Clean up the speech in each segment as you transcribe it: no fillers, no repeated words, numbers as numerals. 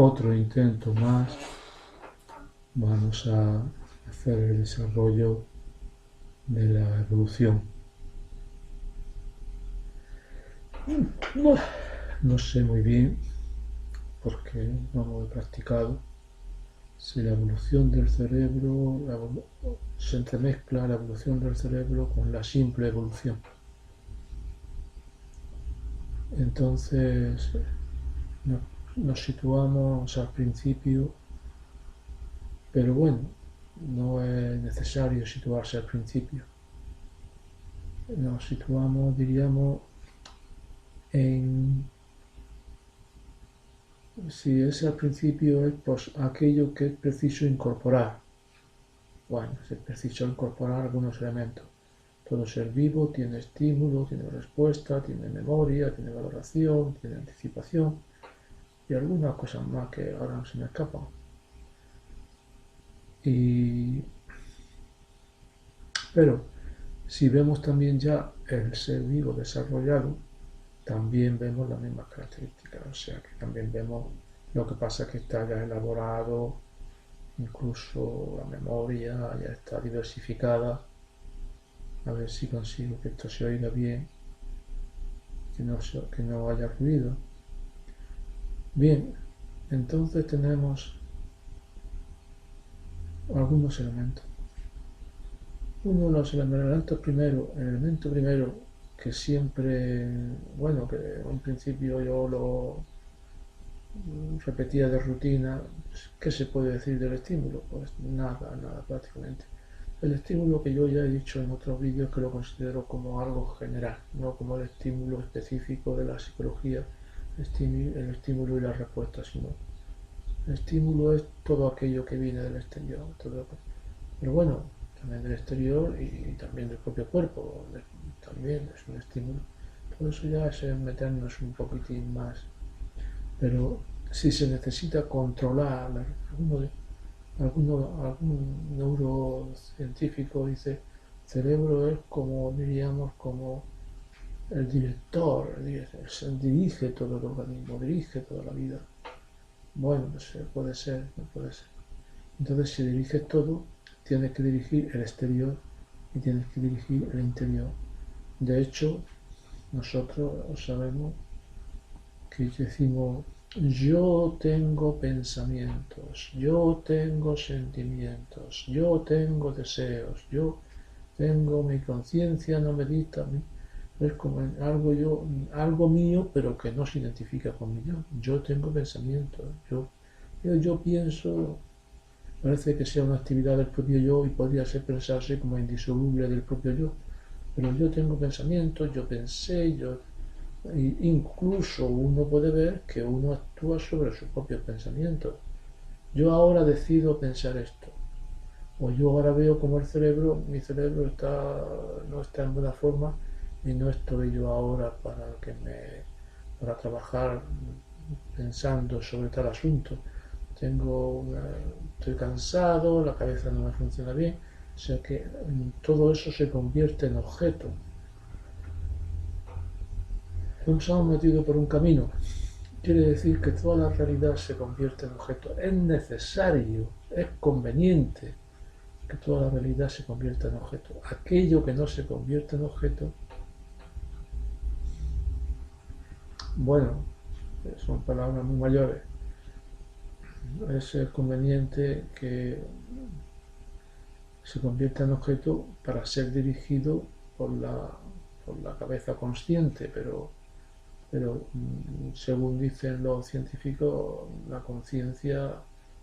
otro intento más. Vamos a hacer el desarrollo de la evolución. No sé muy bien, porque no lo he practicado, si la evolución del cerebro se entremezcla la evolución del cerebro con la simple evolución. Entonces nos situamos al principio, pero bueno, no es necesario situarse al principio. Nos situamos, diríamos, en... Si es al principio, es pues aquello que es preciso incorporar. Bueno, es preciso incorporar algunos elementos. Todo ser vivo tiene estímulo, tiene respuesta, tiene memoria, tiene valoración, tiene anticipación y algunas cosas más que ahora se me escapan. Pero si vemos también ya el ser vivo desarrollado, también vemos las mismas características, o sea que también vemos lo que pasa que está ya elaborado, incluso la memoria ya está diversificada. A ver si consigo que esto se oiga bien, que no haya ruido. Bien, entonces tenemos algunos elementos. Uno de los elementos primero, el elemento primero que siempre, bueno, que en un principio yo lo repetía de rutina, ¿qué se puede decir del estímulo? Pues nada, nada prácticamente. El estímulo que yo ya he dicho en otros vídeos que lo considero como algo general, no como el estímulo específico de la psicología, el estímulo y la respuesta, sino el estímulo es todo aquello que viene del exterior, pero bueno, también del exterior y también del propio cuerpo, también es un estímulo. Todo eso ya es meternos un poquitín más. Pero si se necesita controlar, algún neurocientífico dice, el cerebro es como, diríamos, como el director, dirige todo el organismo, dirige toda la vida. Bueno, pues puede ser, no puede ser. Entonces, si diriges todo, tienes que dirigir el exterior y tienes que dirigir el interior. De hecho, nosotros sabemos que decimos, yo tengo pensamientos, yo tengo sentimientos, yo tengo deseos, yo tengo mi conciencia, no me dicta a mí. Es como algo mío, pero que no se identifica con mi yo. Yo tengo pensamientos, yo pienso, parece que sea una actividad del propio yo y podría ser pensarse como indisoluble del propio yo. Pero yo tengo pensamientos, yo pensé, incluso uno puede ver que uno actúa sobre sus propios pensamientos. Yo ahora decido pensar esto. O yo ahora veo como mi cerebro no está en buena forma y no estoy yo ahora para trabajar pensando sobre tal asunto. Estoy cansado, la cabeza no me funciona bien, o sea que todo eso se convierte en objeto. Nos hemos metido por un camino. Quiere decir que toda la realidad se convierte en objeto. Es necesario, es conveniente que toda la realidad se convierta en objeto. Aquello que no se convierte en objeto, bueno, son palabras muy mayores. Es conveniente que se convierta en objeto para ser dirigido por la cabeza consciente, pero según dicen los científicos, la conciencia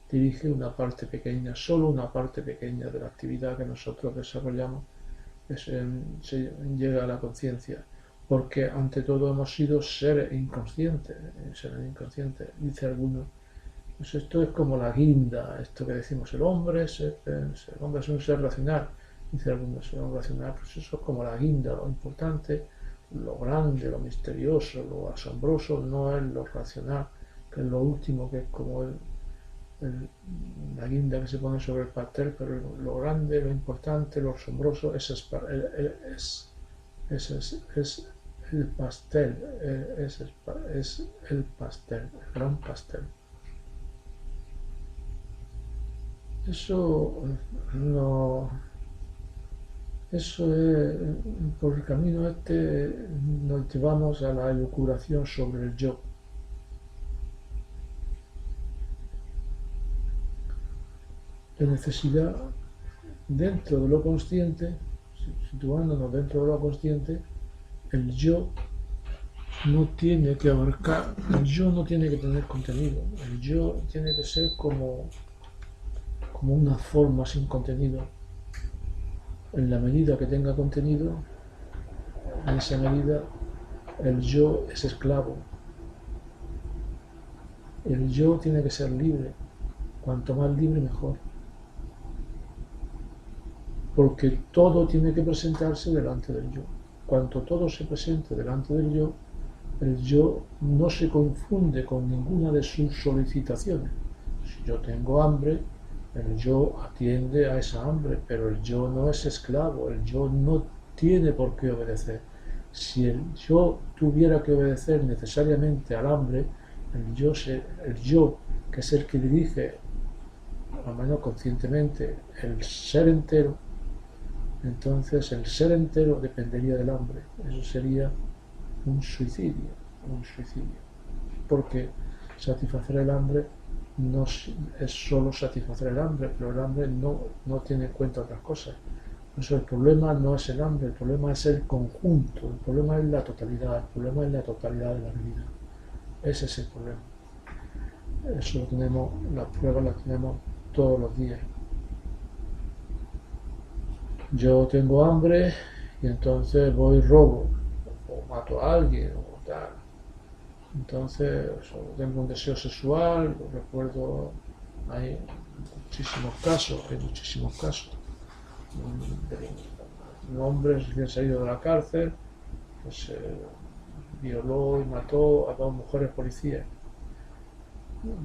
dirige una parte pequeña, solo una parte pequeña de la actividad que nosotros desarrollamos se llega a la conciencia, porque ante todo hemos sido seres inconscientes, dice alguno. Pues esto es como la guinda, esto que decimos, el hombre es un ser racional, dice alguno, ser racional, pues eso es como la guinda, lo importante, lo grande, lo misterioso, lo asombroso, no es lo racional, que es lo último, que es como la guinda que se pone sobre el pastel, pero lo grande, lo importante, lo asombroso, ese es el pastel, es el pastel, el gran pastel. Eso no, eso es, por el camino este nos llevamos a la elucubración sobre el yo. La necesidad dentro de lo consciente, situándonos dentro de lo consciente, el yo no tiene que abarcar, el yo no tiene que tener contenido, el yo tiene que ser como una forma sin contenido. En la medida que tenga contenido, en esa medida el yo es esclavo. El yo tiene que ser libre, cuanto más libre mejor. Porque todo tiene que presentarse delante del yo. Cuanto todo se presente delante del yo, el yo no se confunde con ninguna de sus solicitaciones. Si yo tengo hambre, el yo atiende a esa hambre, pero el yo no es esclavo, el yo no tiene por qué obedecer. Si el yo tuviera que obedecer necesariamente al hambre, el yo que es el que dirige, al menos conscientemente, el ser entero, entonces el ser entero dependería del hambre. Eso sería un suicidio, porque satisfacer el hambre no es solo satisfacer el hambre, pero el hambre no tiene en cuenta otras cosas. Por eso el problema no es el hambre, el problema es el conjunto, el problema es la totalidad, el problema es la totalidad de la vida. Ese es el problema. Eso lo tenemos, las pruebas las tenemos todos los días. Yo tengo hambre y entonces voy y robo, o mato a alguien, o tal. Entonces tengo un deseo sexual, lo recuerdo, hay muchísimos casos de un hombre recién salido de la cárcel, pues violó y mató a 2 mujeres policías.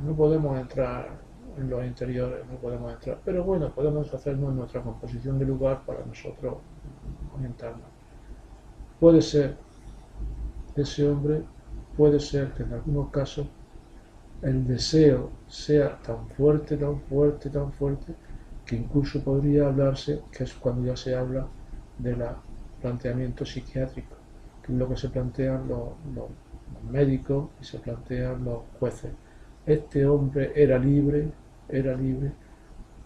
No podemos entrar en los interiores, no podemos entrar, pero bueno, podemos hacernos nuestra composición de lugar para nosotros orientarnos. Puede ser ese hombre, puede ser que en algunos casos el deseo sea tan fuerte, que incluso podría hablarse, que es cuando ya se habla del planteamiento psiquiátrico, que es lo que se plantean los médicos y se plantean los jueces. Este hombre era libre,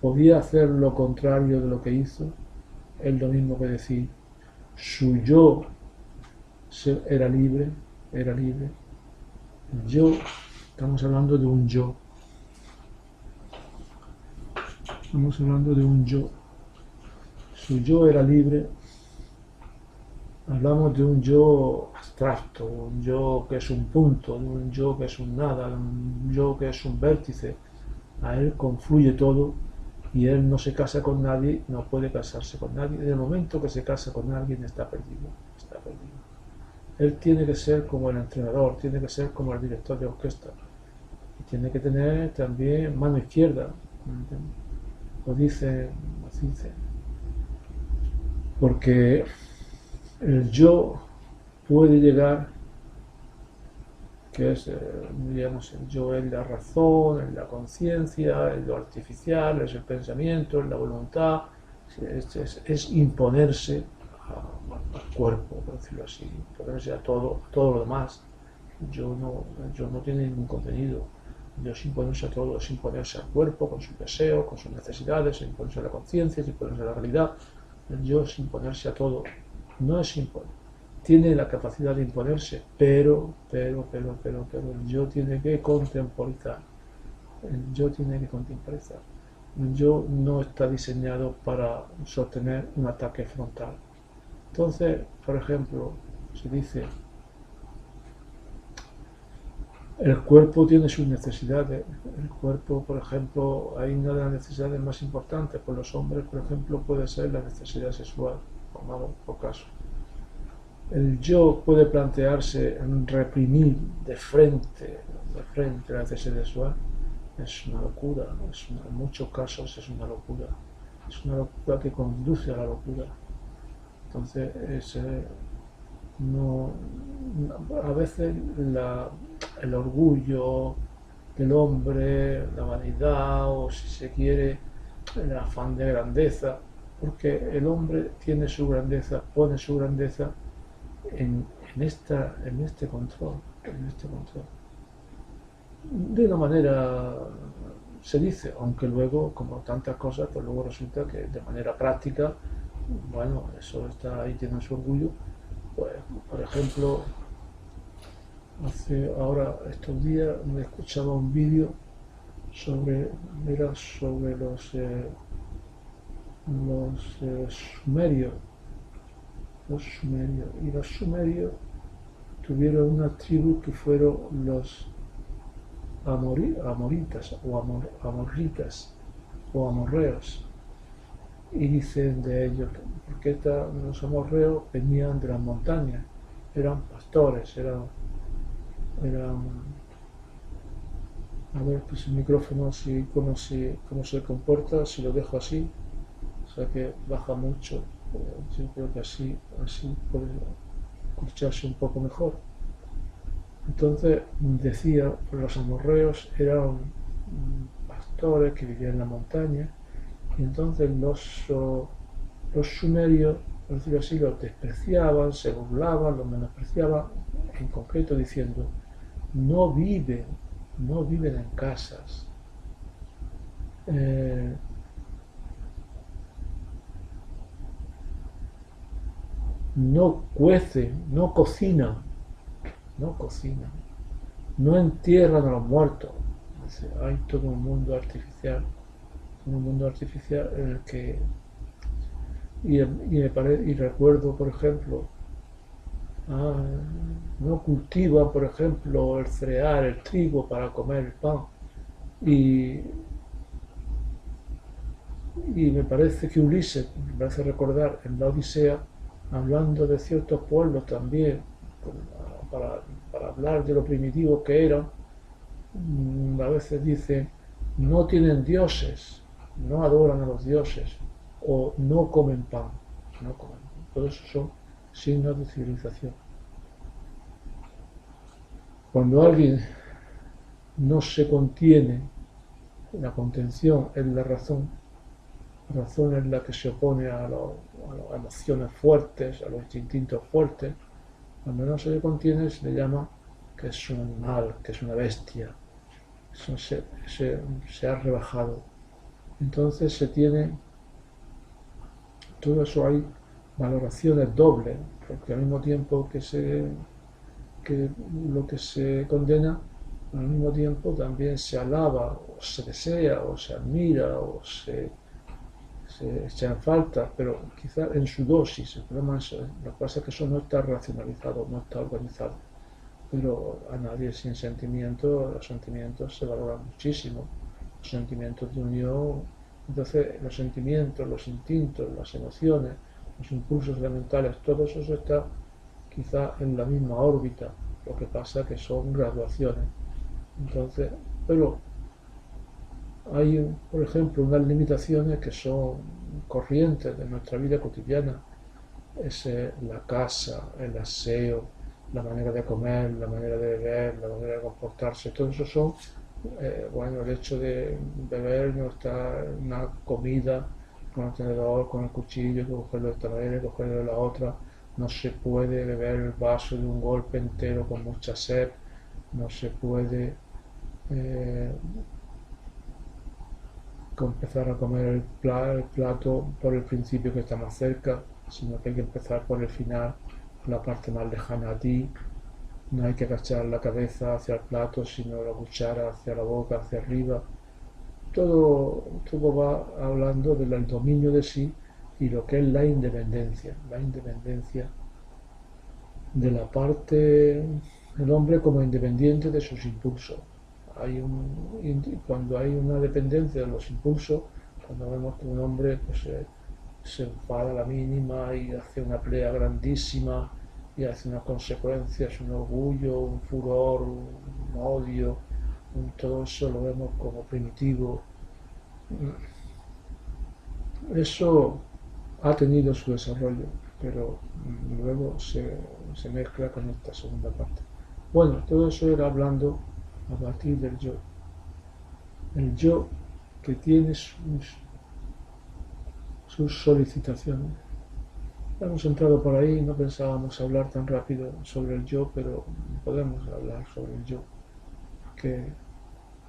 podía hacer lo contrario de lo que hizo, es lo mismo que decir, su yo era libre, yo, estamos hablando de un yo, su yo era libre, hablamos de un yo abstracto, un yo que es un punto, de un yo que es un nada, de un yo que es un vértice. A él confluye todo y él no se casa con nadie, no puede casarse con nadie. En el momento que se casa con alguien está perdido. Él tiene que ser como el entrenador, tiene que ser como el director de orquesta. Y tiene que tener también mano izquierda. Lo dicen. Porque el yo puede llegar, que es, digamos, el yo es la razón, es la conciencia, es lo artificial, es el pensamiento, es la voluntad, es imponerse al cuerpo, por decirlo así, imponerse a todo lo demás. Yo no tiene ningún contenido. Yo es imponerse a todo, es imponerse al cuerpo, con sus deseos, con sus necesidades, es imponerse a la conciencia, es imponerse a la realidad. El yo es imponerse a todo, no es imponer. Tiene la capacidad de imponerse, pero el yo tiene que contemporizar. El yo tiene que contemporizar. El yo no está diseñado para sostener un ataque frontal. Entonces, por ejemplo, se dice, el cuerpo tiene sus necesidades. El cuerpo, por ejemplo, hay una de las necesidades más importantes por los hombres, por ejemplo, puede ser la necesidad sexual, pongamos por caso. El yo puede plantearse en reprimir de frente la necesidad sexual. Es una locura, en muchos casos es una locura. Es una locura que conduce a la locura. Entonces, a veces el orgullo del hombre, la vanidad, o si se quiere, el afán de grandeza, porque el hombre tiene su grandeza, pone su grandeza en este control, en este control. De una manera se dice, aunque luego, como tantas cosas, pues luego resulta que de manera práctica, bueno, eso está ahí, tiene su orgullo. Pues, por ejemplo, ahora estos días me escuchaba un vídeo sobre los sumerios, y los sumerios tuvieron una tribu que fueron los amoritas amorritas o amorreos, y dicen de ellos porque los amorreos venían de las montañas, eran pastores, eran a ver, pues el micrófono, cómo se comporta, si lo dejo así, o sea que baja mucho, yo creo que así puede escucharse un poco mejor. Entonces decía, pues los amorreos eran pastores que vivían en la montaña, y entonces los sumerios, por decirlo así, los despreciaban, se burlaban, los menospreciaban, en concreto diciendo, no viven en casas, no cuecen, no cocinan, no entierran a los muertos. Hay todo un mundo artificial en el que y recuerdo, por ejemplo, no cultivan, por ejemplo, el cereal, el trigo para comer el pan. Y, y me parece que Ulises, me parece recordar en la Odisea, hablando de ciertos pueblos también, para, para hablar de lo primitivo que eran, a veces dicen, no tienen dioses, no adoran a los dioses, o no comen pan, no comen. Todo eso son signos de civilización. Cuando alguien no se contiene, la contención es la razón es la que se opone a las emociones fuertes, a los instintos fuertes. Cuando no se le contiene se le llama que es un animal, que es una bestia, se ha rebajado. Entonces se tiene, todo eso hay valoraciones dobles, porque al mismo tiempo que lo que se condena, al mismo tiempo también se alaba, o se desea, o se admira, o se echa en falta, pero quizá en su dosis. El problema es, lo que pasa es que eso no está racionalizado, no está organizado. Pero a nadie sin sentimiento, los sentimientos se valoran muchísimo, los sentimientos de unión. Entonces los sentimientos, los instintos, las emociones, los impulsos elementales, todo eso está quizá en la misma órbita, lo que pasa es que son graduaciones. Entonces, pero hay, por ejemplo, unas limitaciones que son corrientes de nuestra vida cotidiana. Es la casa, el aseo, la manera de comer, la manera de beber, la manera de comportarse. Todo eso son, bueno, el hecho de beber, no estar una comida con el tenedor, con el cuchillo, cogerlo de esta manera, cogerlo de la otra. No se puede beber el vaso de un golpe entero con mucha sed. No se puede empezar a comer el plato por el principio que está más cerca, sino que hay que empezar por el final, por la parte más lejana a ti. No hay que agachar la cabeza hacia el plato, sino la cuchara hacia la boca, hacia arriba. Todo va hablando del dominio de sí y lo que es la independencia de la parte del hombre como independiente de sus impulsos. Cuando hay una dependencia de los impulsos, cuando vemos que un hombre pues, se enfada a la mínima y hace una pelea grandísima y hace unas consecuencias, un orgullo, un furor, un odio, todo eso lo vemos como primitivo. Eso ha tenido su desarrollo, pero luego se mezcla con esta segunda parte. Bueno, todo eso era hablando a partir del yo. El yo que tiene sus solicitaciones. Hemos entrado por ahí, no pensábamos hablar tan rápido sobre el yo, pero podemos hablar sobre el yo, que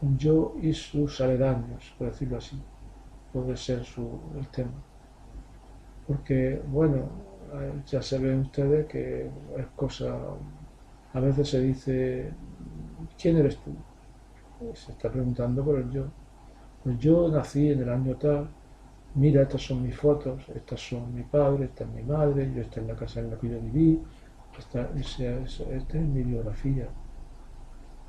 un yo y sus aledaños, por decirlo así, puede ser el tema. Porque, bueno, ya se ven ustedes que es cosa, a veces se dice, ¿quién eres tú? Se está preguntando por el yo. Pues yo nací en el año tal, mira, estas son mis fotos, estas son mi padre, esta es mi madre, yo esta es la casa en la que yo viví, esta es mi biografía.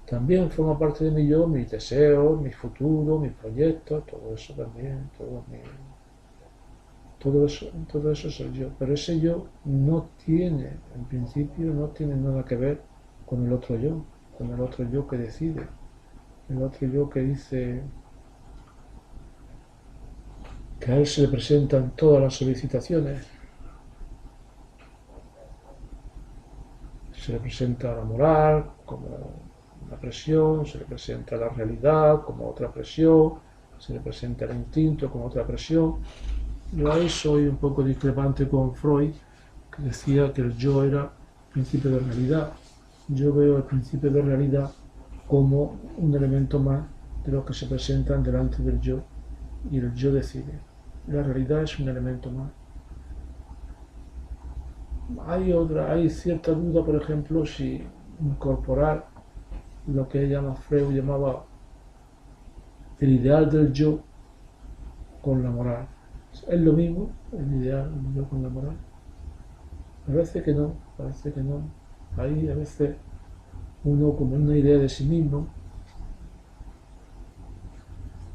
También forma parte de mi yo, mis deseos, mi futuro, mis proyectos, todo eso también, todo eso soy yo. Pero ese yo no tiene, en principio, no tiene nada que ver con el otro yo, con el otro yo que decide, el otro yo que dice que a él se le presentan todas las solicitaciones. Se le presenta la moral como una presión, se le presenta la realidad como otra presión, se le presenta el instinto como otra presión. Yo ahí soy un poco discrepante con Freud, que decía que el yo era principio de realidad. Yo veo el principio de realidad como un elemento más de los que se presentan delante del yo, y el yo decide. La realidad es un elemento más. Hay cierta duda, por ejemplo, si incorporar lo que Freud llamaba el ideal del yo con la moral. ¿Es lo mismo el ideal del yo con la moral? Parece que no, parece que no. Hay a veces uno como una idea de sí mismo,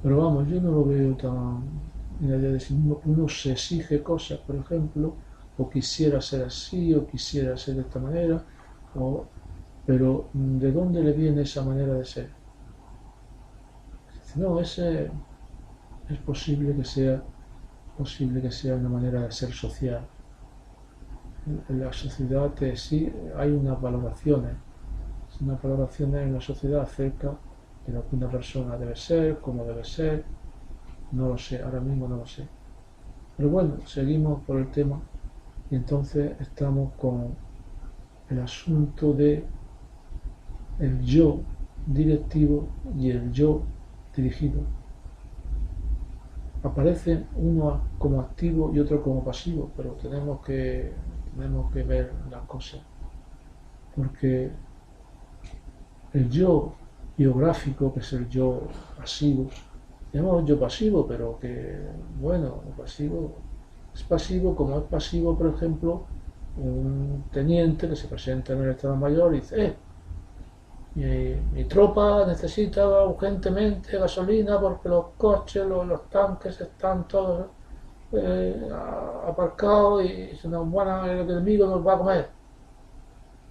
pero vamos, yo no lo veo tan una idea de sí mismo. Uno se exige cosas, por ejemplo, o quisiera ser así, o quisiera ser de esta manera, pero ¿de dónde le viene esa manera de ser? No, ese es posible que sea una manera de ser social. En la sociedad sí hay unas valoraciones en la sociedad acerca de lo que una persona debe ser, cómo debe ser. No lo sé, ahora mismo no lo sé. Pero bueno, seguimos por el tema y entonces estamos con el asunto de el yo directivo y el yo dirigido. Aparecen uno como activo y otro como pasivo, pero tenemos que ver las cosas, porque el yo biográfico, que es el yo pasivo, llamamos yo pasivo, pero que, bueno, es pasivo como es pasivo, por ejemplo, un teniente que se presenta en el Estado Mayor y dice, mi tropa necesita urgentemente gasolina porque los coches, los tanques están todos aparcados y el enemigo nos va a comer.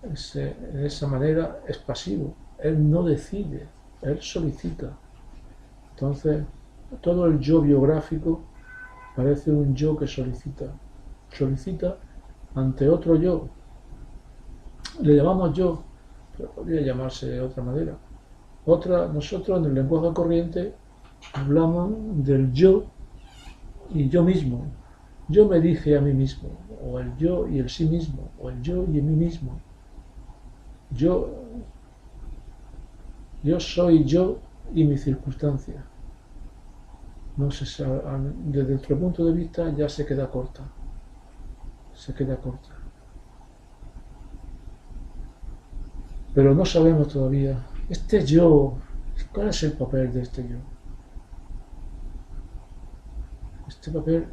De esa manera es pasivo. Él no decide, él solicita. Entonces, todo el yo biográfico parece un yo que solicita. Solicita ante otro yo. Le llamamos yo, pero podría llamarse de otra manera. Nosotros en el lenguaje corriente hablamos del yo y yo mismo. Yo me dije a mí mismo, o el yo y el sí mismo, o el yo y mí mismo. Yo soy yo y mi circunstancia. No sé, desde nuestro punto de vista ya se queda corta. Se queda corta. Pero no sabemos todavía. Este yo, ¿cuál es el papel de este yo? Este papel,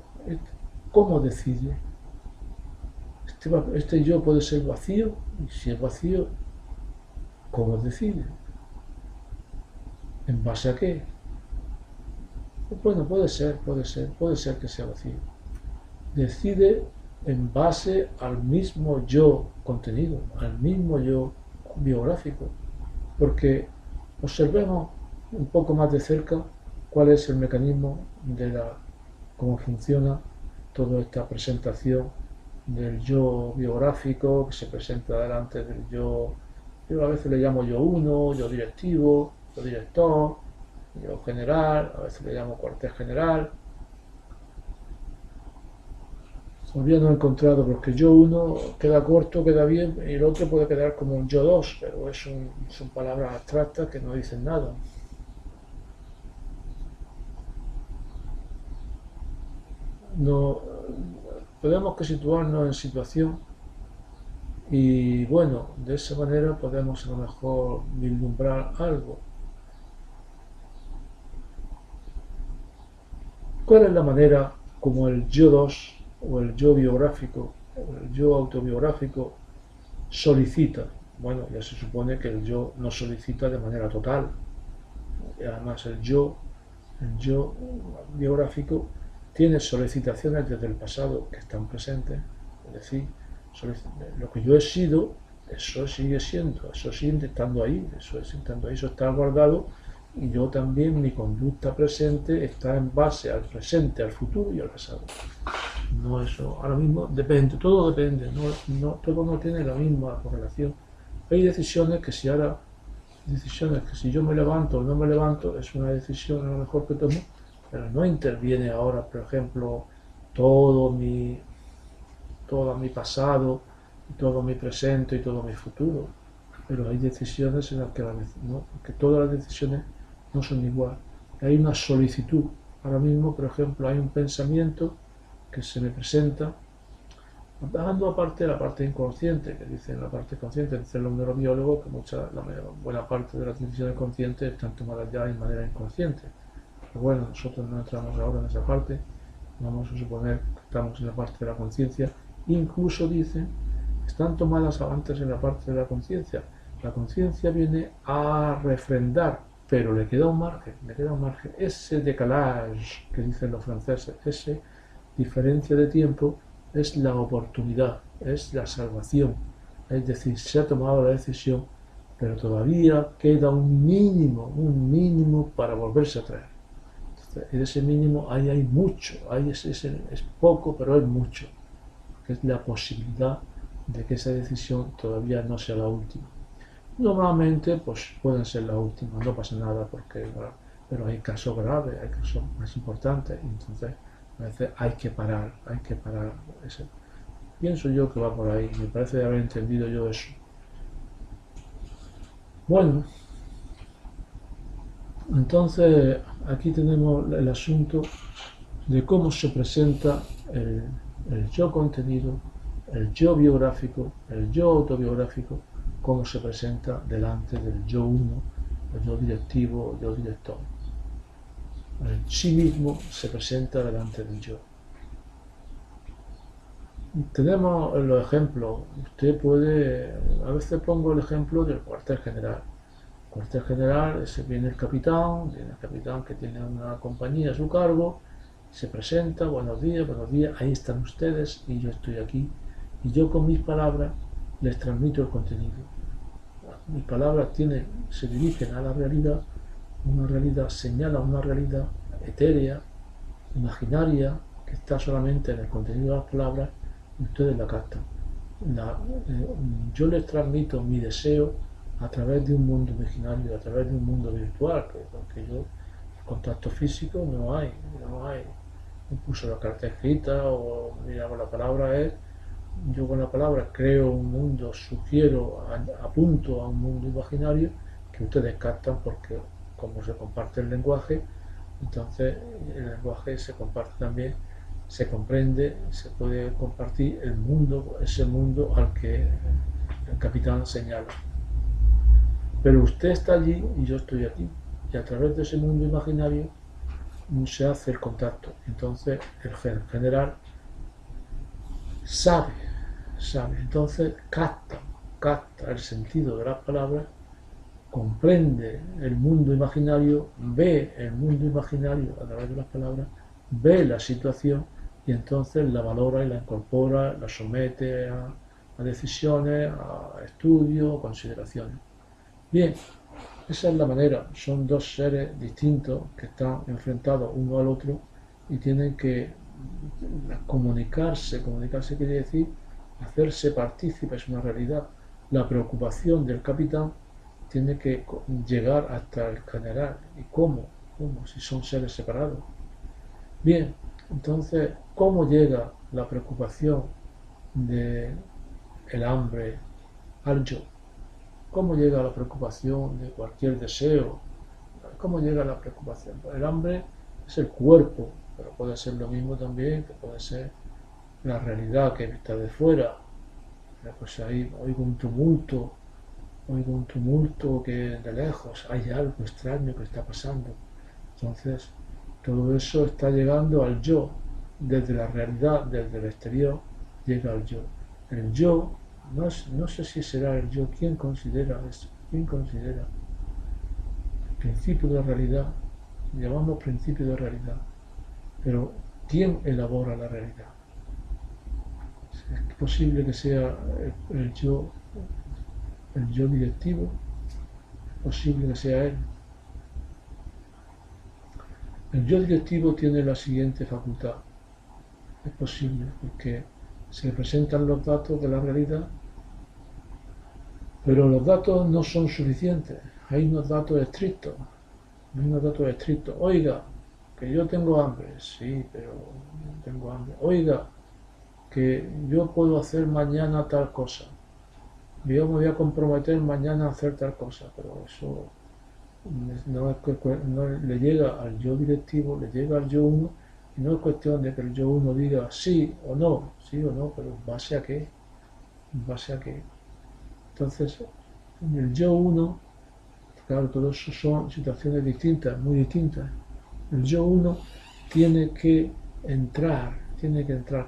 ¿cómo decide? Este yo puede ser vacío, y si es vacío, ¿cómo decide? ¿En base a qué? Bueno, puede ser que sea vacío. Decide en base al mismo yo contenido, al mismo yo biográfico, porque observemos un poco más de cerca cuál es el mecanismo cómo funciona toda esta presentación del yo biográfico que se presenta delante del yo a veces le llamo yo uno, yo directivo, yo director, yo general, a veces le llamo cuartel general. Todavía no he encontrado, porque yo uno queda corto, queda bien, y el otro puede quedar como un yo dos, pero son palabras abstractas que no dicen nada. No, podemos que situarnos en situación y bueno, de esa manera podemos a lo mejor vislumbrar algo. ¿Cuál es la manera como el yo 2 o el yo biográfico o el yo autobiográfico solicita? Bueno, ya se supone que el yo no solicita de manera total. Y además el yo biográfico tiene solicitaciones desde el pasado que están presentes. Es decir, lo que yo he sido, eso sigue siendo, eso sigue estando ahí, eso está guardado, y yo también, mi conducta presente está en base al presente, al futuro y al pasado. No, eso ahora mismo depende, todo depende, todo no tiene la misma correlación. Hay decisiones que si yo me levanto o no me levanto es una decisión a lo mejor que tomo, pero no interviene ahora, por ejemplo, todo mi, todo mi pasado, todo mi presente y todo mi futuro. Pero hay decisiones en las que, ¿no? que todas las decisiones no son igual. Hay una solicitud. Ahora mismo, por ejemplo, hay un pensamiento que se me presenta, dejando aparte la parte inconsciente, que dicen la parte consciente, dicen los neurobiólogos que la buena parte de las decisiones conscientes están tomadas ya de manera inconsciente. Pero bueno, nosotros no entramos ahora en esa parte, vamos a suponer que estamos en la parte de la conciencia. Incluso dicen que están tomadas antes en la parte de la conciencia. La conciencia viene a refrendar, pero le queda un margen, Ese decalage que dicen los franceses, esa diferencia de tiempo es la oportunidad, es la salvación. Es decir, se ha tomado la decisión, pero todavía queda un mínimo para volverse a traer. En ese mínimo hay mucho, es poco, pero es mucho, que es la posibilidad de que esa decisión todavía no sea la última. Normalmente, pues pueden ser las últimas, no pasa nada, pero hay casos graves, hay casos más importantes, y entonces a veces hay que parar. Pienso yo que va por ahí, me parece haber entendido yo eso. Bueno, entonces aquí tenemos el asunto de cómo se presenta el yo contenido, el yo biográfico, el yo autobiográfico, cómo se presenta delante del yo uno, el yo directivo, el yo director. El sí mismo se presenta delante del yo. Tenemos los ejemplos. Usted puede, a veces pongo el ejemplo del cuartel general. El cuartel general, ese viene el capitán que tiene una compañía a su cargo, se presenta, buenos días, ahí están ustedes y yo estoy aquí. Y yo con mis palabras les transmito el contenido. Mis palabras se dirigen a la realidad, una realidad señala una realidad etérea, imaginaria, que está solamente en el contenido de las palabras, y ustedes la captan. Yo les transmito mi deseo a través de un mundo imaginario, a través de un mundo virtual, porque yo, contacto físico no hay. Incluso la carta escrita o digamos la palabra es, yo con la palabra creo un mundo, sugiero, apunto a un mundo imaginario que ustedes captan porque como se comparte el lenguaje, entonces el lenguaje se comparte también, se comprende, se puede compartir el mundo, ese mundo al que el capitán señala. Pero usted está allí y yo estoy aquí. Y a través de ese mundo imaginario se hace el contacto. Entonces el general sabe, entonces capta el sentido de las palabras, comprende el mundo imaginario, ve el mundo imaginario a través de las palabras, ve la situación y entonces la valora y la incorpora, la somete a decisiones, a estudios, a consideraciones. Bien, esa es la manera. Son dos seres distintos que están enfrentados uno al otro y tienen que comunicarse. Comunicarse quiere decir hacerse partícipes de una realidad. La preocupación del capitán tiene que llegar hasta el general. ¿Y cómo? Si son seres separados. Bien, entonces, ¿cómo llega la preocupación de el hambre al yo? ¿Cómo llega la preocupación de cualquier deseo? ¿Cómo llega la preocupación? El hambre es el cuerpo, pero puede ser lo mismo también, que puede ser la realidad que está de fuera. Pues ahí oigo un tumulto que de lejos hay algo extraño que está pasando. Entonces, todo eso está llegando al yo, desde la realidad, desde el exterior, llega al yo. El yo, no sé si será el yo, ¿quién considera eso? ¿Quién considera? El principio de la realidad, llamamos principio de realidad, pero ¿quién elabora la realidad? Es posible que sea el yo directivo, es posible que sea él. El yo directivo tiene la siguiente facultad. Es posible porque se le presentan los datos de la realidad, pero los datos no son suficientes. Hay unos datos estrictos. Oiga, que yo tengo hambre. Sí, pero tengo hambre. Oiga, que yo puedo hacer mañana tal cosa. Yo me voy a comprometer mañana a hacer tal cosa, pero eso no le llega al yo directivo, le llega al yo uno, y no es cuestión de que el yo uno diga sí o no, pero ¿en base a qué? ¿En base a qué? Entonces, en el yo uno, claro, todo eso son situaciones distintas, muy distintas. El yo uno tiene que entrar,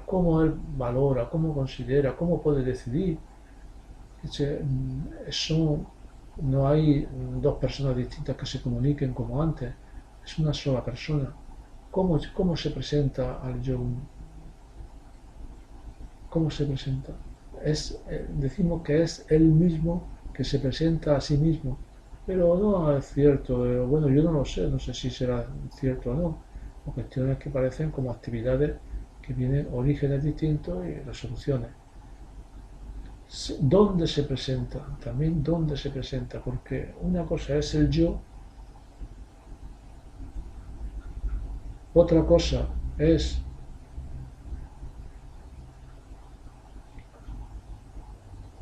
cómo él valora, cómo considera, cómo puede decidir. No hay dos personas distintas que se comuniquen como antes, es una sola persona. ¿Cómo se presenta al yo uno? ¿Cómo se presenta? Decimos que es él mismo que se presenta a sí mismo, pero no es cierto. Bueno, yo no lo sé, no sé si será cierto o no. O cuestiones que parecen como actividades que tienen orígenes distintos y resoluciones. ¿Dónde se presenta? También dónde se presenta, porque una cosa es el yo, otra cosa es,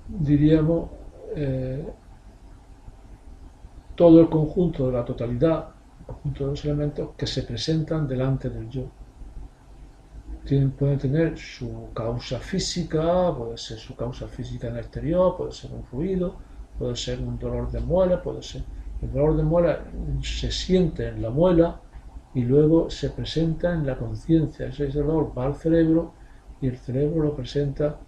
diríamos, todo el conjunto de la totalidad, el conjunto de los elementos que se presentan delante del yo. Pueden tener su causa física, puede ser su causa física en el exterior, puede ser un ruido, puede ser un dolor de muela, puede ser... El dolor de muela se siente en la muela y luego se presenta en la conciencia. Ese dolor va al cerebro y el cerebro lo presenta.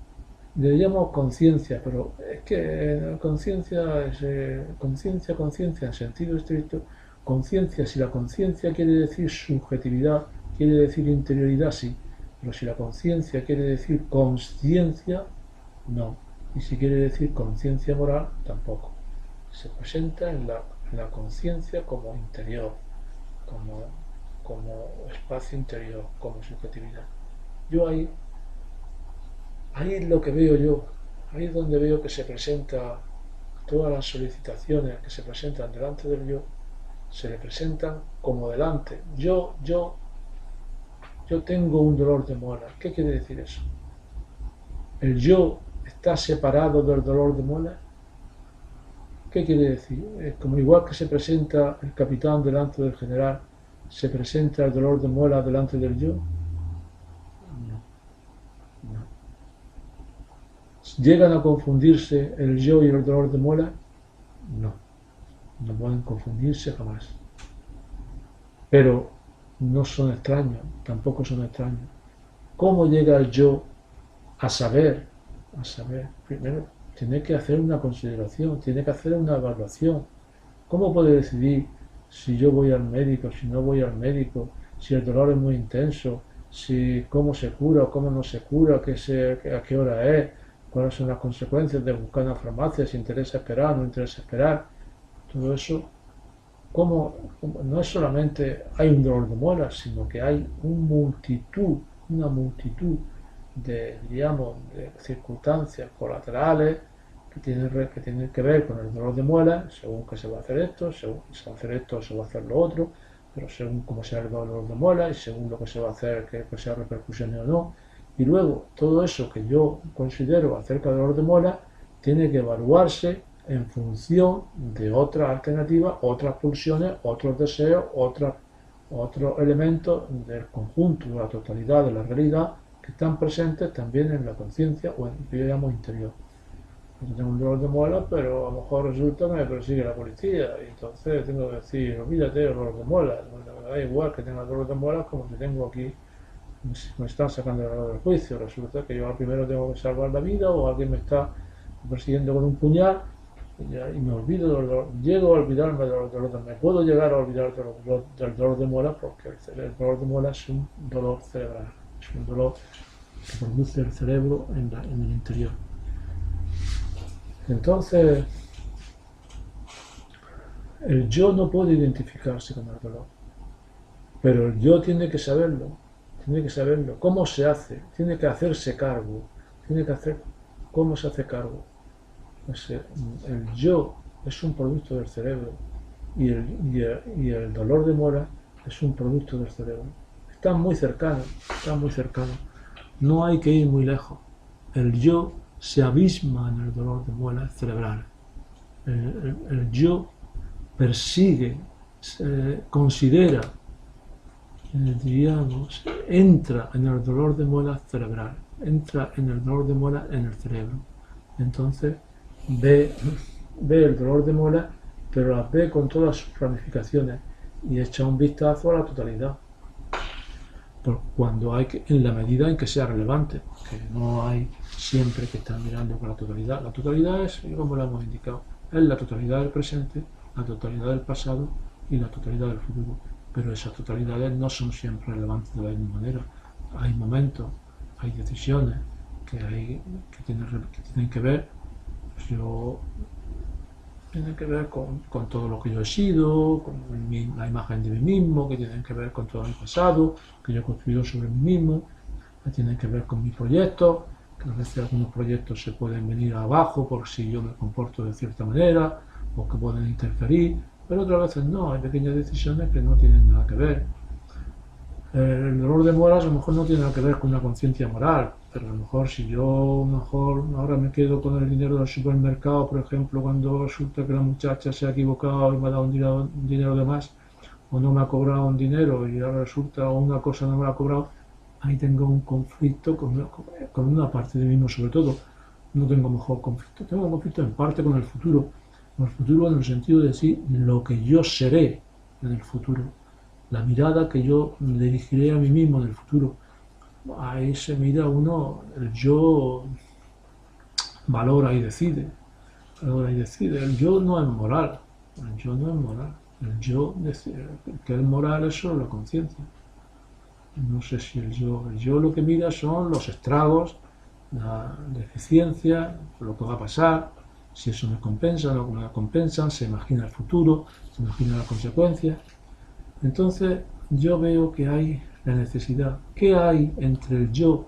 Le llamamos conciencia, pero es que conciencia es conciencia en sentido estricto. Conciencia, si la conciencia quiere decir subjetividad, quiere decir interioridad, sí. Pero si la conciencia quiere decir consciencia, no. Y si quiere decir conciencia moral, tampoco. Se presenta en la conciencia como interior, como espacio interior, como subjetividad. Yo ahí es lo que veo yo, ahí es donde veo que se presenta todas las solicitaciones que se presentan delante del yo, se le presentan como delante. Yo tengo un dolor de muela. ¿Qué quiere decir eso? ¿El yo está separado del dolor de muela? ¿Qué quiere decir? Como igual que se presenta el capitán delante del general, ¿se presenta el dolor de muela delante del yo? No, no. ¿Llegan a confundirse el yo y el dolor de muela? No, no pueden confundirse jamás. Pero no son extraños, tampoco son extraños. ¿Cómo llega el yo a saber? Primero tiene que hacer una consideración, tiene que hacer una evaluación. ¿Cómo puede decidir si yo voy al médico, si no voy al médico, si el dolor es muy intenso, si cómo se cura o cómo no se cura, a qué hora es, cuáles son las consecuencias de buscar una farmacia, si interesa esperar o no interesa esperar? Todo eso, no es solamente hay un dolor de muelas, sino que hay una multitud de circunstancias colaterales que tienen que ver con el dolor de muelas, según que se va a hacer esto, según que se va a hacer esto, se va a hacer lo otro, pero según cómo sea el dolor de muelas y según lo que se va a hacer, que sea repercusiones o no. Y luego, todo eso que yo considero acerca del dolor de muelas tiene que evaluarse en función de otras alternativas, otras pulsiones, otros deseos, otros elementos del conjunto, de la totalidad de la realidad que están presentes también en la conciencia o en lo que yo llamo interior. Yo tengo un dolor de muelas, pero a lo mejor resulta que me persigue la policía y entonces tengo que decir, olvídate del dolor de muelas. Bueno, me da igual que tenga dolor de muelas como si tengo aquí, me están sacando del juicio. Resulta que yo primero tengo que salvar la vida o alguien me está persiguiendo con un puñal y me olvido del dolor. Llego a olvidarme del dolor de muelas. Me puedo llegar a olvidar del dolor de muelas porque el dolor de muelas es un dolor cerebral, es un dolor que produce el cerebro en el interior. Entonces, el yo no puede identificarse con el dolor, pero el yo tiene que saberlo, cómo se hace, tiene que hacerse cargo, tiene que hacer cómo se hace cargo. El yo es un producto del cerebro y el dolor de muelas es un producto del cerebro. Están muy cercanos, no hay que ir muy lejos. El yo se abisma en el dolor de muelas cerebral. El yo persigue, considera, diríamos, entra en el dolor de muelas cerebral, entra en el dolor de muelas en el cerebro. Entonces ve el dolor de muelas, pero las ve con todas sus ramificaciones y echa un vistazo a la totalidad. Cuando hay que, en la medida en que sea relevante, que no hay siempre que estar mirando con la totalidad. La totalidad es, como lo hemos indicado, es la totalidad del presente, la totalidad del pasado y la totalidad del futuro. Pero esas totalidades no son siempre relevantes de la misma manera. Hay momentos, hay decisiones que tienen que ver, tienen que ver con todo lo que yo he sido, con la imagen de mí mismo, que tienen que ver con todo mi pasado, que yo he construido sobre mí mismo, que tienen que ver con mis proyectos, que a veces algunos proyectos se pueden venir abajo por si yo me comporto de cierta manera, o que pueden interferir, pero otras veces no, hay pequeñas decisiones que no tienen nada que ver. El dolor de muelas a lo mejor no tiene nada que ver con una conciencia moral, pero a lo mejor si yo ahora me quedo con el dinero del supermercado, por ejemplo, cuando resulta que la muchacha se ha equivocado y me ha dado un dinero de más, o no me ha cobrado un dinero y ahora resulta una cosa no me la ha cobrado, ahí tengo un conflicto con una parte de mí mismo, sobre todo. No tengo mejor conflicto, tengo un conflicto en parte con el futuro en el sentido de decir lo que yo seré en el futuro, la mirada que yo dirigiré a mí mismo en el futuro. Ahí se mira uno, el yo valora y decide. El yo no es moral. El yo decide, que es moral es solo la conciencia. No sé si el yo lo que mira son los estragos, la deficiencia, lo que va a pasar, si eso me compensa, no me compensan, se imagina el futuro, se imagina las consecuencias. Entonces yo veo que hay la necesidad. ¿Qué hay entre el yo?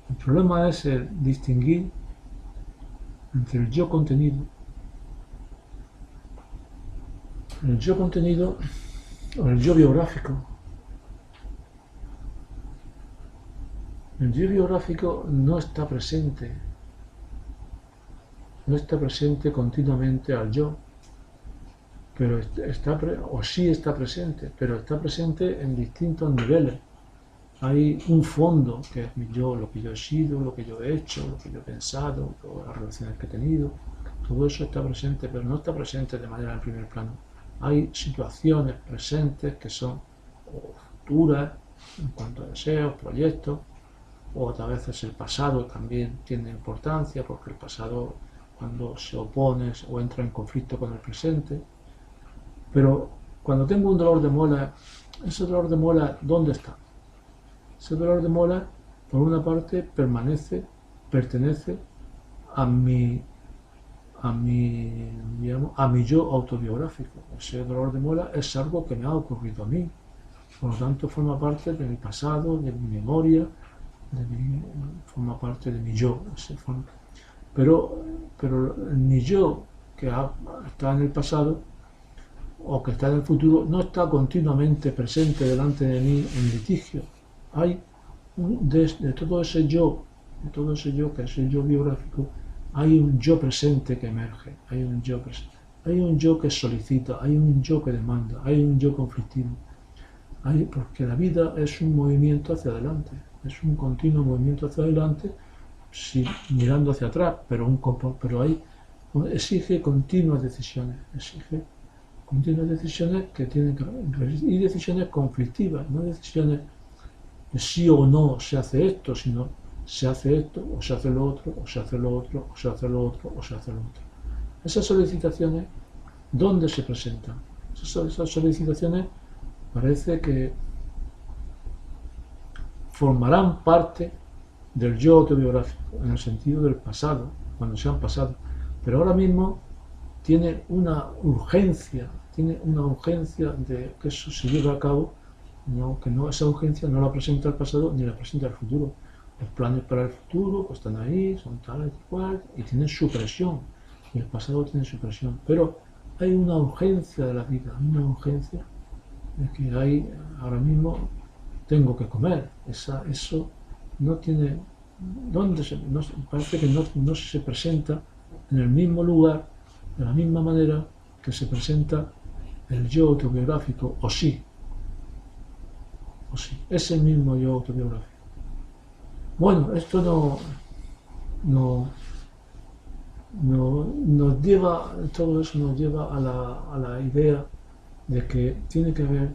El problema es el distinguir entre el yo contenido. El yo contenido o el yo biográfico. El yo biográfico no está presente continuamente al yo, pero sí está presente, pero está presente en distintos niveles. Hay un fondo que es mi yo, lo que yo he sido, lo que yo he hecho, lo que yo he pensado, todas las relaciones que he tenido. Todo eso está presente, pero no está presente de manera en primer plano. Hay situaciones presentes que son futuras en cuanto a deseos, proyectos, o a veces el pasado también tiene importancia, porque el pasado, cuando se opone o entra en conflicto con el presente. Pero cuando tengo un dolor de muela, ese dolor de muela, ¿dónde está? Ese dolor de muela, por una parte, pertenece a mi yo autobiográfico. Ese dolor de muela es algo que me ha ocurrido a mí. Por lo tanto, forma parte de mi pasado, de mi memoria, forma parte de mi yo. Pero mi yo que está en el pasado o que está en el futuro no está continuamente presente delante de mí en litigio. Hay de todo ese yo, que es el yo biográfico, hay un yo presente que emerge, hay un yo presente, hay un yo que solicita, hay un yo que demanda, hay un yo conflictivo, porque la vida es un movimiento hacia adelante, es un continuo movimiento hacia adelante, sí, mirando hacia atrás, pero exige continuas decisiones, que tienen que, y decisiones conflictivas, no decisiones de sí o no se hace esto, sino se hace esto, o se hace lo otro, o se hace lo otro, o se hace lo otro, o se hace lo otro. Esas solicitaciones, ¿dónde se presentan? Esas solicitaciones parece que formarán parte del yo autobiográfico, en el sentido del pasado, cuando se han pasado. Pero ahora mismo tiene una urgencia de que eso se lleve a cabo, esa urgencia no la presenta el pasado ni la presenta el futuro. Los planes para el futuro pues están ahí, son tales y cual, y tienen su presión, y el pasado tiene su presión. Pero hay una urgencia de la vida, una urgencia de que ahora mismo tengo que comer. Eso no tiene, parece que no se presenta en el mismo lugar, de la misma manera que se presenta el yo autobiográfico, o sí, es el mismo yo autobiográfico. Bueno, esto nos lleva, todo eso nos lleva a la idea de que tiene que haber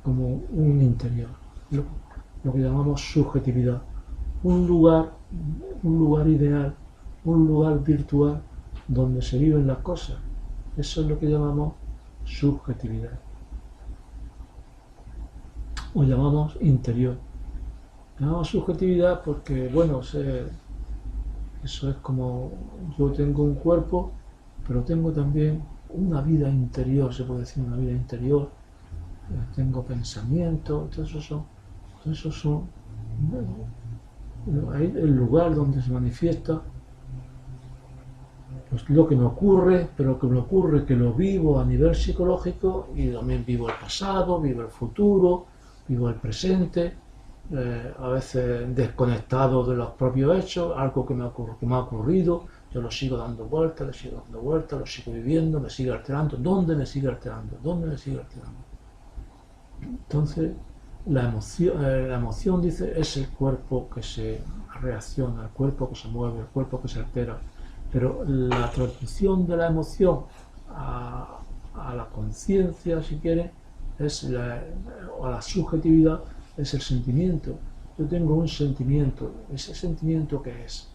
como un interior, lo que llamamos subjetividad, un lugar ideal, un lugar virtual donde se viven las cosas. Eso es lo que llamamos subjetividad, o llamamos interior. Llamamos subjetividad porque, bueno, eso es como yo tengo un cuerpo, pero tengo también una vida interior, se puede decir una vida interior, tengo pensamientos, todo eso son el lugar donde se manifiesta pues lo que me ocurre, pero que me ocurre que lo vivo a nivel psicológico, y también vivo el pasado, vivo el futuro, vivo el presente, a veces desconectado de los propios hechos, algo que me ha ocurrido, yo lo sigo dando vueltas, lo sigo viviendo, me sigue alterando. ¿Dónde me sigue alterando? Entonces, la emoción, dice, es el cuerpo que se reacciona, el cuerpo que se mueve, el cuerpo que se altera. Pero la transmisión de la emoción a la conciencia, si quiere, o a la subjetividad, es el sentimiento. Yo tengo un sentimiento. ¿Ese sentimiento qué es?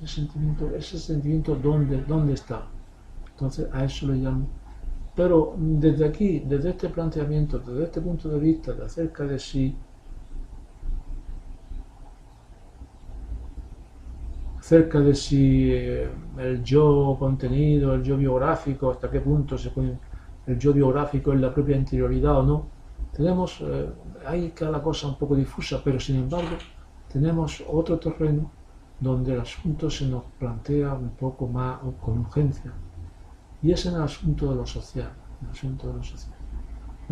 Ese sentimiento ¿dónde está? Entonces a eso le llamo. Pero desde aquí, desde este planteamiento, desde este punto de vista de acerca de si el yo contenido, el yo biográfico, hasta qué punto el yo biográfico es la propia interioridad o no, tenemos ahí queda la cosa un poco difusa, pero sin embargo tenemos otro terreno donde el asunto se nos plantea un poco más con urgencia, y es en el asunto de lo social, el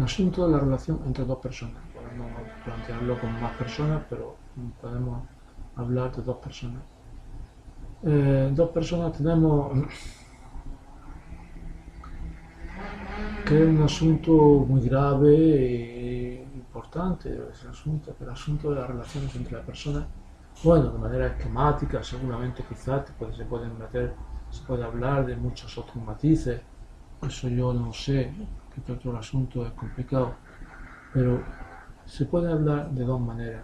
asunto de la relación entre dos personas. Podemos plantearlo con más personas, pero podemos hablar de dos personas. Dos personas tenemos que es un asunto muy grave e importante, el asunto de las relaciones entre las personas. Bueno, de manera esquemática, seguramente quizás se puede hablar de muchos otros matices, eso yo no sé, que otro asunto es complicado, pero se puede hablar de dos maneras,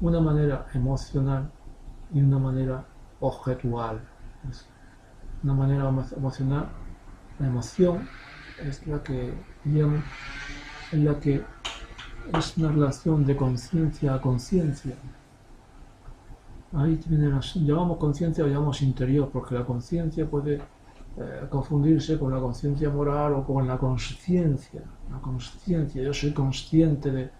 una manera emocional y una manera objetual. Una manera emocional, la emoción es la que, digamos, es una relación de conciencia a conciencia. Ahí llamamos conciencia o llamamos interior, porque la conciencia puede confundirse con la conciencia moral o con la consciencia. La consciencia, yo soy consciente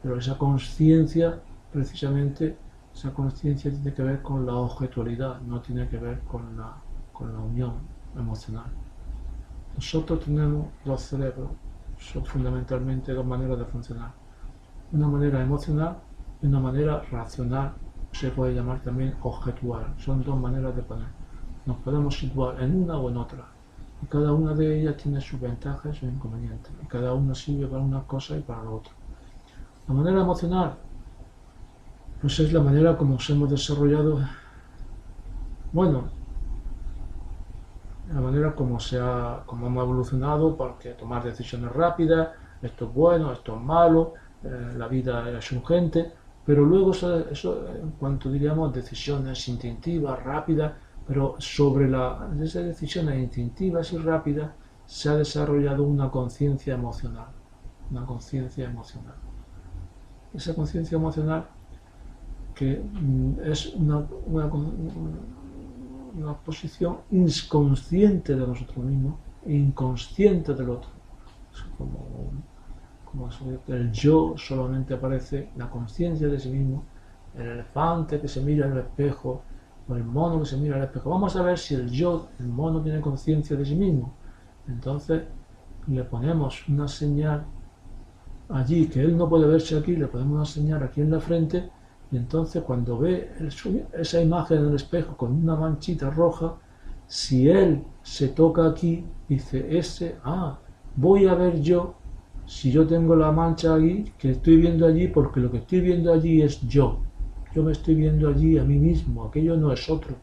pero esa consciencia, precisamente, esa consciencia tiene que ver con la objetualidad, no tiene que ver con la unión emocional. Nosotros tenemos dos cerebros, son fundamentalmente dos maneras de funcionar. Una manera emocional y una manera racional, se puede llamar también objetual. Son dos maneras de poner. Nos podemos situar en una o en otra. Y cada una de ellas tiene sus ventajas y sus inconvenientes. Y cada una sirve para una cosa y para la otra. La manera emocional, pues es la manera como nos hemos desarrollado, bueno, la manera como hemos evolucionado para tomar decisiones rápidas, esto es bueno, esto es malo, la vida es urgente, pero luego eso en cuanto diríamos decisiones instintivas, rápidas, pero sobre esas decisiones instintivas y rápidas se ha desarrollado una conciencia emocional, una conciencia emocional. Esa conciencia emocional que es una posición inconsciente de nosotros mismos e inconsciente del otro. Es como el yo solamente aparece, la conciencia de sí mismo, el elefante que se mira en el espejo, o el mono que se mira en el espejo. Vamos a ver si el yo, el mono, tiene conciencia de sí mismo. Entonces le ponemos una señal allí, que él no puede verse aquí, le ponemos una señal aquí en la frente, y entonces cuando ve esa imagen en el espejo con una manchita roja, si él se toca aquí, dice voy a ver yo, si yo tengo la mancha aquí, que estoy viendo allí, porque lo que estoy viendo allí es yo me estoy viendo allí a mí mismo, aquello no es otro.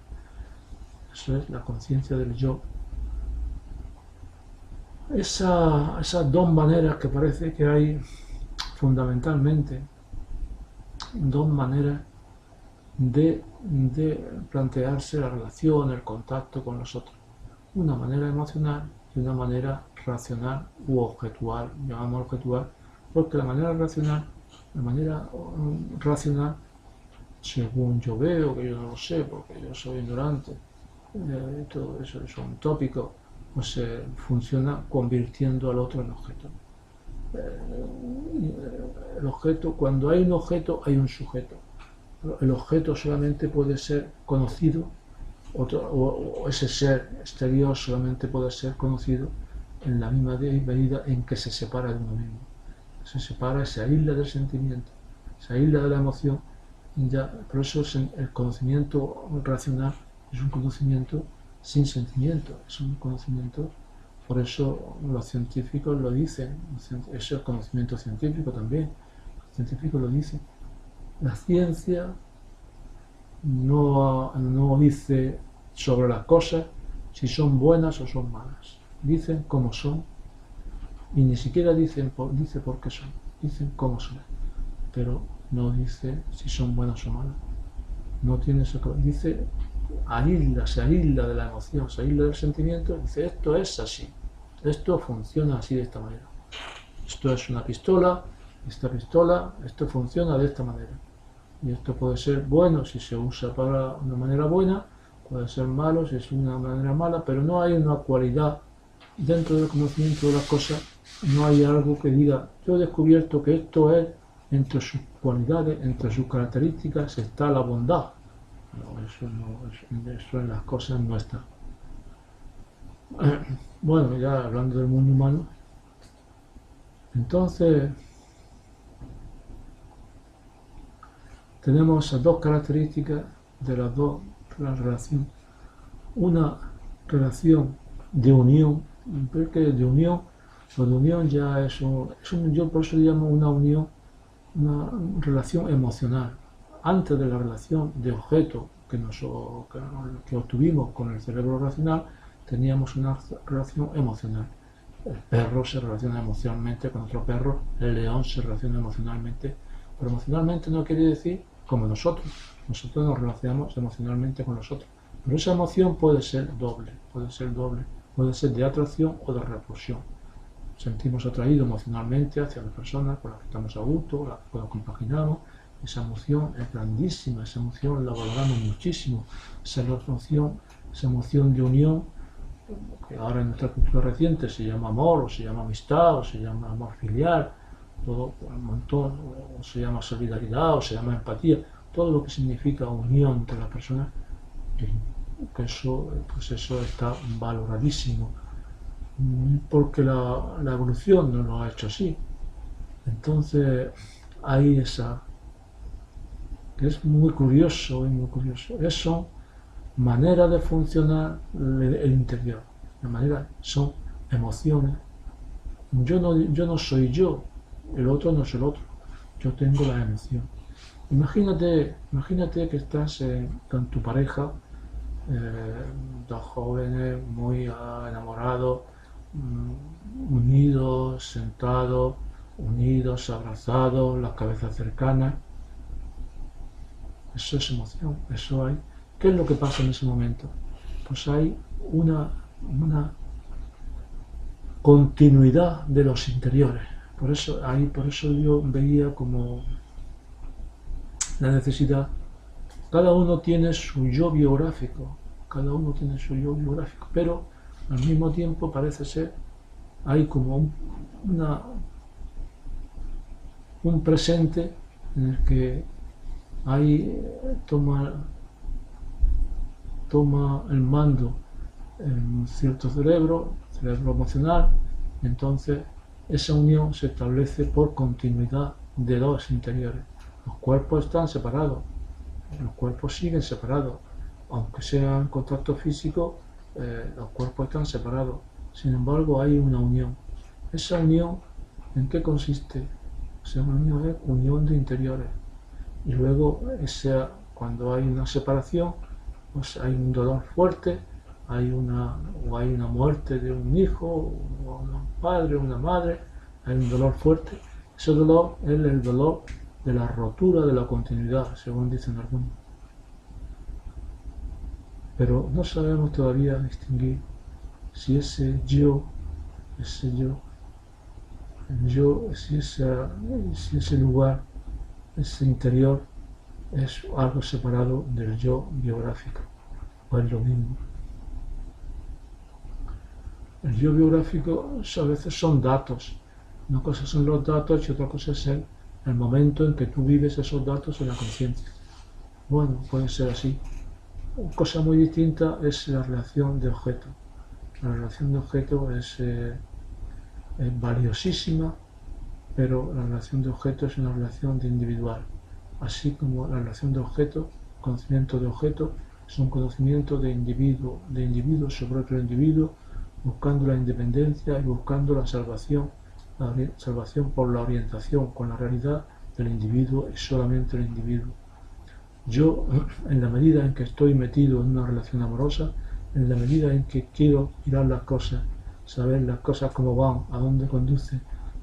Eso es la conciencia del yo. Esas dos maneras que parece que hay fundamentalmente, dos maneras de plantearse la relación, el contacto con los otros. Una manera emocional y una manera racional u objetual. Llamamos objetual porque la manera racional, según yo veo, que yo no lo sé porque yo soy ignorante, todo eso es un tópico, pues funciona convirtiendo al otro en objeto. El objeto, cuando hay un objeto, hay un sujeto. El objeto solamente puede ser conocido, o ese ser exterior solamente puede ser conocido en la misma medida en que se separa de uno mismo. Se separa, se aísla del sentimiento, se aísla de la emoción. Por eso el conocimiento racional es un conocimiento sin sentimiento, es un conocimiento. Por eso los científicos lo dicen, eso es conocimiento científico también. Los científicos lo dicen. La ciencia no dice sobre las cosas si son buenas o son malas. Dicen cómo son y ni siquiera dice por qué son. Dicen cómo son, pero no dice si son buenas o malas. No tiene eso. Dice se aísla de la emoción, se aísla del sentimiento. Dice esto es así, esto funciona así de esta manera. Esto es una pistola, esto funciona de esta manera. Y esto puede ser bueno si se usa para una manera buena, puede ser malo si es una manera mala, pero no hay una cualidad dentro del conocimiento de las cosas, no hay algo que diga, yo he descubierto que esto es, entre sus cualidades, entre sus características está la bondad. No, eso en las cosas no está. Bueno, ya hablando del mundo humano, entonces tenemos esas dos características de la relación. Una relación de unión, porque de unión ya yo por eso llamo una unión, una relación emocional. Antes de la relación de objeto que obtuvimos con el cerebro racional, teníamos una relación emocional. El perro se relaciona emocionalmente con otro perro, el león se relaciona emocionalmente, pero emocionalmente no quiere decir como nosotros nos relacionamos emocionalmente con los otros, pero esa emoción puede ser doble, puede ser de atracción o de repulsión. Sentimos atraído emocionalmente hacia la persona con la que estamos a gusto, con la que compaginamos. Esa emoción es grandísima, esa emoción la valoramos muchísimo, esa emoción de unión, que ahora en nuestra cultura reciente se llama amor, o se llama amistad, o se llama amor filial, todo un montón, o se llama solidaridad, o se llama empatía, todo lo que significa unión entre las personas, que eso está valoradísimo, porque la evolución no lo ha hecho así. Entonces hay esa que es muy curioso y muy curioso. Son maneras de funcionar el interior. La manera son emociones. Yo no soy yo, el otro no es el otro. Yo tengo la emoción. Imagínate que estás con tu pareja, dos jóvenes muy enamorados, unidos, sentados, unidos, abrazados, las cabezas cercanas. Eso es emoción, eso hay. ¿Qué es lo que pasa en ese momento? Pues hay una continuidad de los interiores. Por eso yo veía como la necesidad. Cada uno tiene su yo biográfico, pero al mismo tiempo parece ser hay como un presente en el que toma el mando en cierto cerebro emocional, entonces esa unión se establece por continuidad de dos interiores. Los cuerpos están separados, los cuerpos siguen separados, aunque sean contacto físico, los cuerpos están separados. Sin embargo, hay una unión. Esa unión, ¿en qué consiste? Esa unión es unión de interiores. Y luego, cuando hay una separación, pues hay un dolor fuerte, hay una muerte de un hijo, o un padre, o una madre, hay un dolor fuerte. Ese dolor es el dolor de la rotura de la continuidad, según dicen algunos. Pero no sabemos todavía distinguir si ese yo, si ese lugar, ese interior, es algo separado del yo biográfico, o es lo mismo. El yo biográfico a veces son datos. Una cosa son los datos y otra cosa es el momento en que tú vives esos datos en la conciencia. Bueno, puede ser así. Una cosa muy distinta es la relación de objeto. La relación de objeto es valiosísima, pero la relación de objeto es una relación de individual. Así como la relación de objeto, conocimiento de objeto, es un conocimiento de individuo sobre otro individuo, buscando la independencia y buscando la salvación por la orientación con la realidad del individuo y solamente el individuo. Yo, en la medida en que estoy metido en una relación amorosa, en la medida en que quiero mirar las cosas, saber las cosas cómo van, a dónde conducen,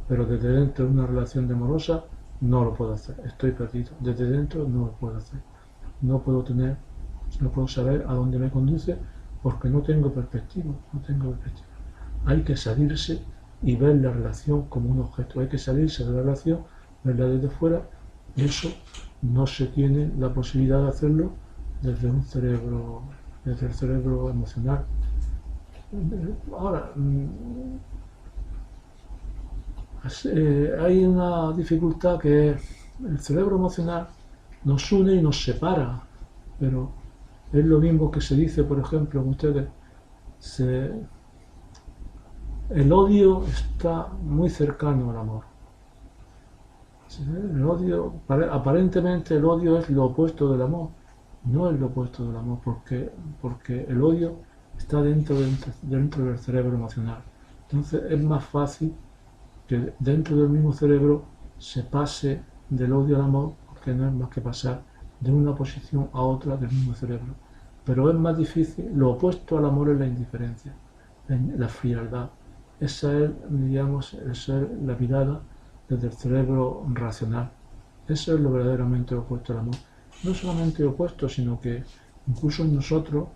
pero desde dentro de una relación amorosa no lo puedo hacer, estoy perdido. Desde dentro no lo puedo hacer. No puedo saber a dónde me conduce porque no tengo perspectiva. Hay que salirse y ver la relación como un objeto. Hay que salirse de la relación, verla desde fuera, y eso no se tiene la posibilidad de hacerlo desde el cerebro emocional. Ahora, hay una dificultad que el cerebro emocional nos une y nos separa, pero es lo mismo que se dice, por ejemplo, en ustedes, el odio está muy cercano al amor. El odio, aparentemente el odio es lo opuesto del amor, no es lo opuesto del amor, porque el odio está dentro del cerebro emocional. Entonces es más fácil que dentro del mismo cerebro se pase del odio al amor, porque no es más que pasar de una posición a otra del mismo cerebro. Pero es más difícil, lo opuesto al amor es la indiferencia, la frialdad. Esa es la mirada desde el cerebro racional. Eso es lo verdaderamente opuesto al amor. No solamente opuesto, sino que incluso nosotros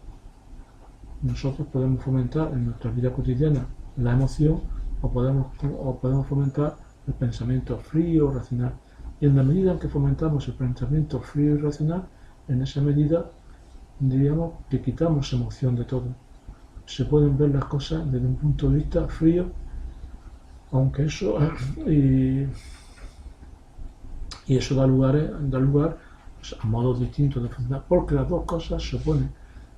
podemos fomentar en nuestra vida cotidiana la emoción o podemos fomentar el pensamiento frío, racional. Y en la medida en que fomentamos el pensamiento frío y racional, en esa medida diríamos que quitamos emoción de todo. Se pueden ver las cosas desde un punto de vista frío, aunque eso y eso da lugar pues, a modos distintos de funcionar, porque las dos cosas se oponen.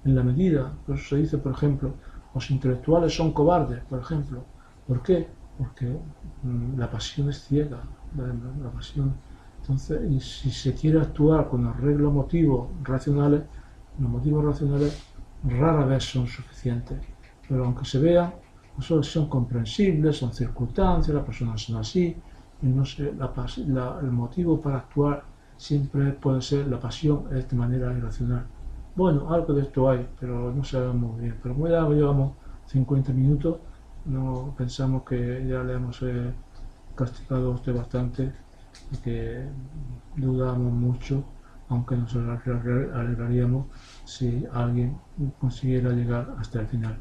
En la medida, por eso se dice, por ejemplo, los intelectuales son cobardes, por ejemplo. ¿Por qué? Porque la pasión es ciega, la pasión Entonces, y si se quiere actuar con arreglos motivos racionales, los motivos racionales rara vez son suficientes. Pero aunque se vean, son comprensibles, son circunstancias, las personas son así, y no sé, el motivo para actuar siempre puede ser la pasión, es de manera irracional. Bueno, algo de esto hay, pero no sabemos muy bien. Pero como ya llevamos 50 minutos, no pensamos que ya le hemos castigado a usted bastante y que dudamos mucho, aunque nos alegraríamos si alguien consiguiera llegar hasta el final.